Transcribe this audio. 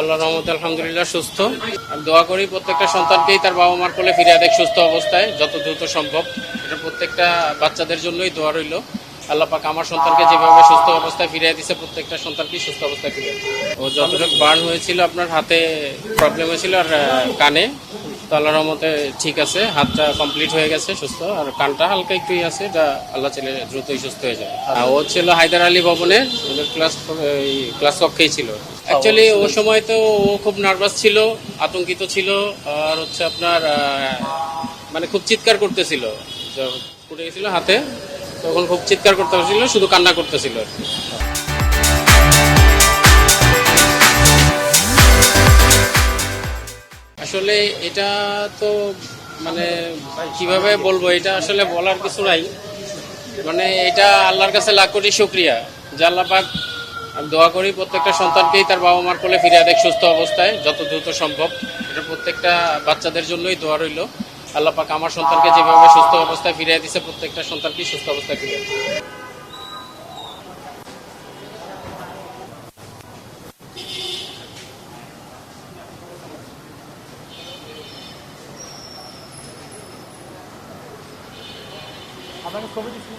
আল্লাহর রহমতে আলহামদুলিল্লাহ সুস্থ। আমি দোয়া করি প্রত্যেকটা সন্তানকেই তার বাবা মার কোলে ফিরিয়ে দেখ সুস্থ অবস্থায় যত দ্রুত সম্ভব। এটা প্রত্যেকটা বাচ্চাদের জন্যই দোয়া রইল। আল্লাহ পাক আমার সন্তানকে যেভাবে সুস্থ অবস্থায় ফিরিয়ে দিচ্ছে প্রত্যেকটা সন্তানকেই সুস্থ অবস্থায় ফিরিয়ে দিচ্ছে। ও যতটুকু বার্ন হয়েছিল আপনার হাতে প্রবলেম হয়েছিল আর কানে, তো আল্লাহর রহমতে ঠিক আছে, হাতটা কমপ্লিট হয়ে গেছে সুস্থ, আর কানটা হালকা একটুই আছে, এটা আল্লাহ চাইলে দ্রুতই সুস্থ হয়ে যাবে। ও ছিল হায়দার আলী ভবনে, ওদের ক্লাস কক্ষেই ছিল। অ্যাকচুয়ালি ও সময় তো ও খুব নার্ভাস ছিল, আতঙ্কিত ছিল, আর হচ্ছে আপনার মানে খুব চিৎকার করতেছিল, পড়ে গেছিল হাতে, তখন খুব চিৎকার করতে হচ্ছিল, শুধু কান্না করতেছিল আর কি। আসলে এটা তো মানে কিভাবে বলবো, এটা আসলে বলার কিছু নাই। মানে এটা আল্লাহর কাছে লাখ কোটি শুকরিয়া যে আল্লাহ পাক, আমি দোয়া করি প্রত্যেকটা সন্তানকেই তার বাবা মার কোলে ফিরিয়ে দেখ সুস্থ অবস্থায় যত দ্রুত সম্ভব। এটা প্রত্যেকটা বাচ্চাদের জন্যই দোয়া রইল। আল্লাহ পাক আমার সন্তানকে যেভাবে সুস্থ অবস্থায় ফিরিয়ে দিচ্ছে প্রত্যেকটা সন্তানকেই সুস্থ অবস্থায় ফিরিয়ে দিচ্ছে। আপনাকে ছবি দিচ্ছি।